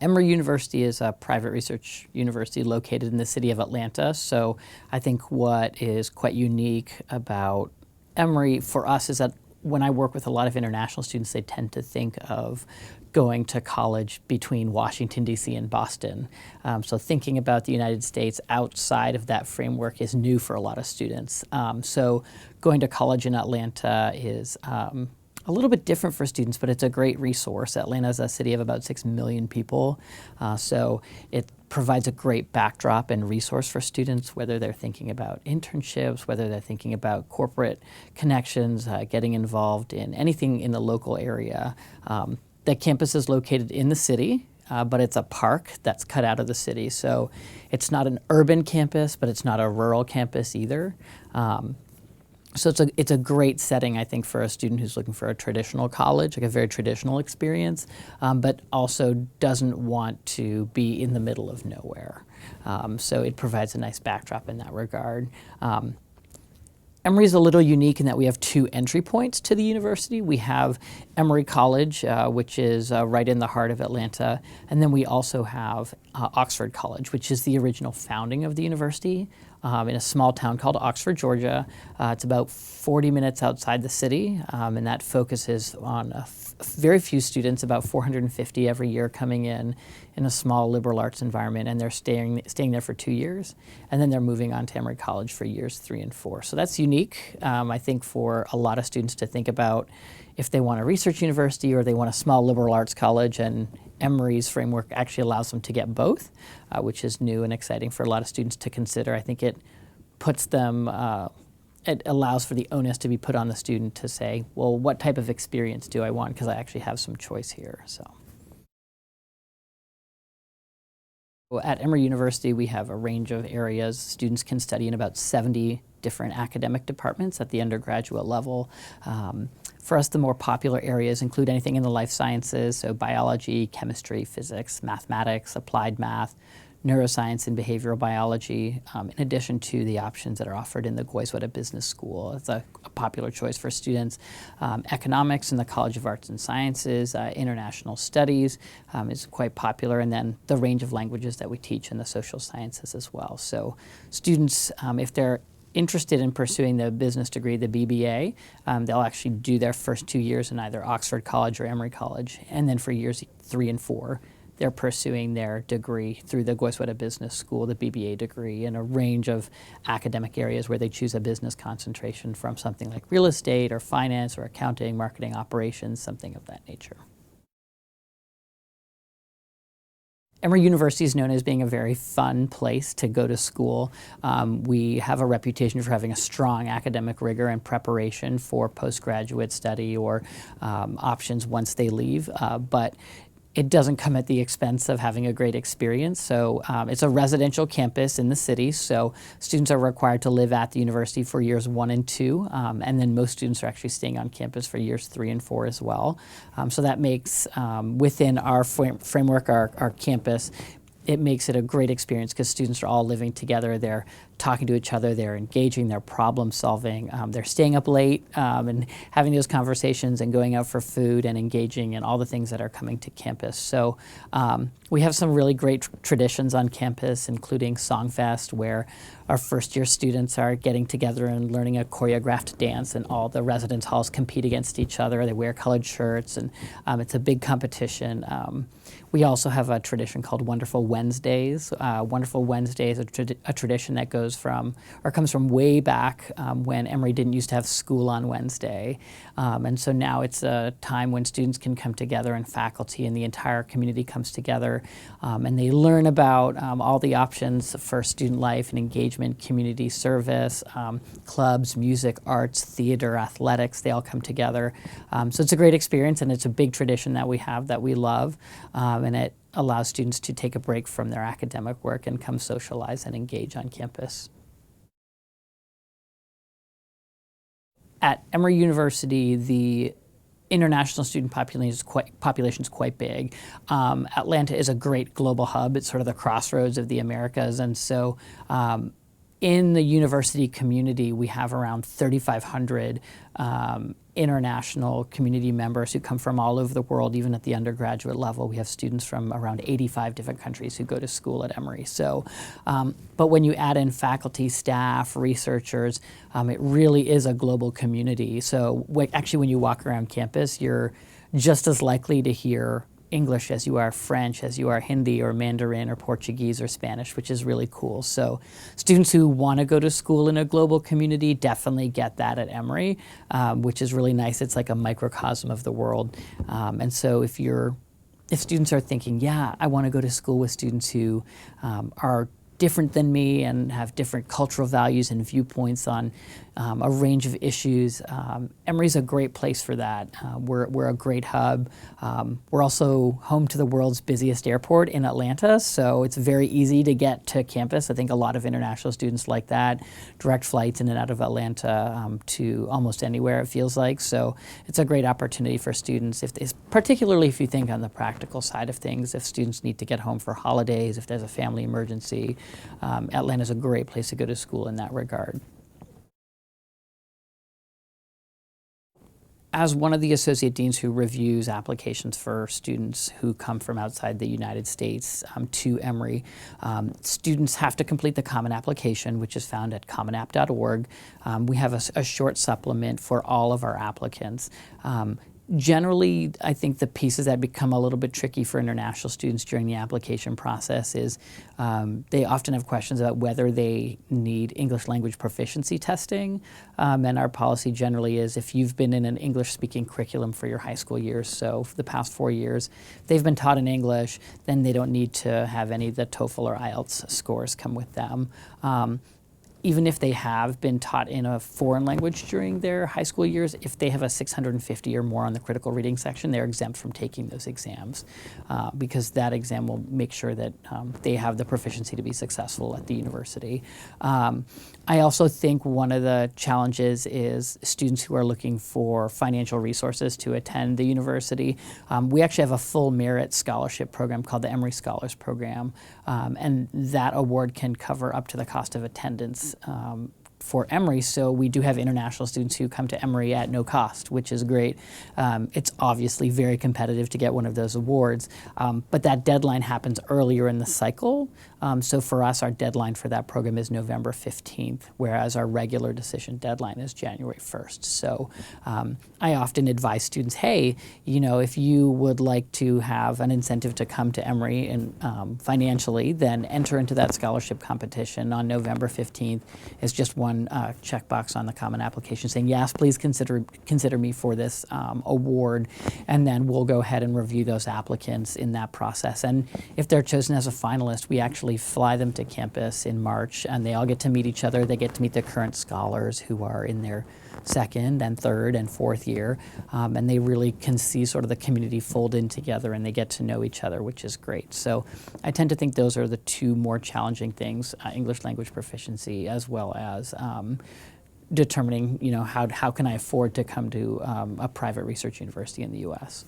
Emory University is a private research university located in the city of Atlanta. So I think what is quite unique about Emory for us is that when I work with a lot of international students, they tend to think of going to college between Washington, D.C. and Boston. So thinking about the United States outside of that framework is new for a lot of students. So going to college in Atlanta is a little bit different for students, but it's a great resource. Atlanta is a city of about 6 million people, so it provides a great backdrop and resource for students, whether they're thinking about internships, whether they're thinking about corporate connections, getting involved in anything in the local area. The campus is located in the city, but it's a park that's cut out of the city. So it's not an urban campus, but it's not a rural campus either. So it's a great setting, I think, for a student who's looking for a traditional college, like a very traditional experience, but also doesn't want to be in the middle of nowhere. So it provides a nice backdrop in that regard. Emory is a little unique in that we have two entry points to the university. We have Emory College, which is right in the heart of Atlanta, and then we also have Oxford College, which is the original founding of the university in a small town called Oxford, Georgia. It's about 40 minutes outside the city, and that focuses on very few students, about 450 every year coming in a small liberal arts environment, and they're staying there for 2 years, and then they're moving on to Emory College for years 3 and 4. So that's unique, I think, for a lot of students to think about if they want a research university or they want a small liberal arts college, and Emory's framework actually allows them to get both, which is new and exciting for a lot of students to consider. I think it puts them it allows for the onus to be put on the student to say, well, what type of experience do I want? Because I actually have some choice here. So. At Emory University, we have a range of areas. Students can study in about 70 different academic departments at the undergraduate level. For us, the more popular areas include anything in the life sciences, so biology, chemistry, physics, mathematics, applied math, neuroscience, and behavioral biology, in addition to the options that are offered in the Goizueta Business School. It's a popular choice for students. Economics in the College of Arts and Sciences, international studies is quite popular, and then the range of languages that we teach in the social sciences as well. So students, if they're interested in pursuing the business degree, the BBA, they'll actually do their first 2 years in either Oxford College or Emory College, and then for years 3 and 4, they're pursuing their degree through the Goizueta Business School, the BBA degree, in a range of academic areas where they choose a business concentration from something like real estate or finance or accounting, marketing, operations, something of that nature. Emory University is known as being a very fun place to go to school. We have a reputation for having a strong academic rigor and preparation for postgraduate study or options once they leave, but it doesn't come at the expense of having a great experience. So it's a residential campus in the city, so students are required to live at the university for years 1 and 2, and then most students are actually staying on campus for years 3 and 4 as well. So that makes, within our framework, our campus, it makes it a great experience because students are all living together. They're talking to each other, they're engaging, they're problem solving, they're staying up late and having those conversations and going out for food and engaging in all the things that are coming to campus. So we have some really great traditions on campus, including Songfest, where our first year students are getting together and learning a choreographed dance, and all the residence halls compete against each other. They wear colored shirts, and it's a big competition. We also have a tradition called Wonderful Wednesdays. Wonderful Wednesdays is a tradition that comes from way back when Emory didn't used to have school on Wednesday. And so now it's a time when students can come together, and faculty and the entire community comes together, and they learn about all the options for student life and engagement, community service, clubs, music, arts, theater, athletics. They all come together. So it's a great experience, and it's a big tradition that we have that we love, and it allows students to take a break from their academic work and come socialize and engage on campus. At Emory University, the international student population is quite big. Atlanta is a great global hub. It's sort of the crossroads of the Americas, and so in the university community, we have around 3,500 international community members who come from all over the world. Even at the undergraduate level, we have students from around 85 different countries who go to school at Emory. So, but when you add in faculty, staff, researchers, it really is a global community. So actually when you walk around campus, you're just as likely to hear English as you are French, as you are Hindi or Mandarin or Portuguese or Spanish, which is really cool. So students who want to go to school in a global community definitely get that at Emory, which is really nice. It's like a microcosm of the world. And so if students are thinking, yeah, I want to go to school with students who are different than me and have different cultural values and viewpoints on a range of issues. Emory's a great place for that. We're a great hub. We're also home to the world's busiest airport in Atlanta, so it's very easy to get to campus. I think a lot of international students like that. Direct flights in and out of Atlanta to almost anywhere, it feels like. So it's a great opportunity for students, particularly if you think on the practical side of things, if students need to get home for holidays, if there's a family emergency. Atlanta's a great place to go to school in that regard. As one of the associate deans who reviews applications for students who come from outside the United States to Emory, students have to complete the Common Application, which is found at commonapp.org. We have a short supplement for all of our applicants. Generally, I think the pieces that become a little bit tricky for international students during the application process is they often have questions about whether they need English language proficiency testing. And our policy generally is if you've been in an English-speaking curriculum for your high school years, so for the past 4 years, they've been taught in English, then they don't need to have any of the TOEFL or IELTS scores come with them. Even if they have been taught in a foreign language during their high school years, if they have a 650 or more on the critical reading section, they're exempt from taking those exams because that exam will make sure that they have the proficiency to be successful at the university. I also think one of the challenges is students who are looking for financial resources to attend the university. We actually have a full merit scholarship program called the Emory Scholars Program, and that award can cover up to the cost of attendance for Emory, so we do have international students who come to Emory at no cost, which is great. It's obviously very competitive to get one of those awards, but that deadline happens earlier in the cycle. So for us, our deadline for that program is November 15th, whereas our regular decision deadline is January 1st. So I often advise students, hey, you know, if you would like to have an incentive to come to Emory and financially, then enter into that scholarship competition on November 15th. It's just one checkbox on the Common Application saying, yes, please consider me for this award, and then we'll go ahead and review those applicants in that process. And if they're chosen as a finalist, we actually fly them to campus in March, and they all get to meet each other. They get to meet the current scholars who are in their second and third and fourth year, and they really can see sort of the community fold in together, and they get to know each other, which is great. So I tend to think those are the two more challenging things, English language proficiency as well as determining, you know, how can I afford to come to a private research university in the U.S.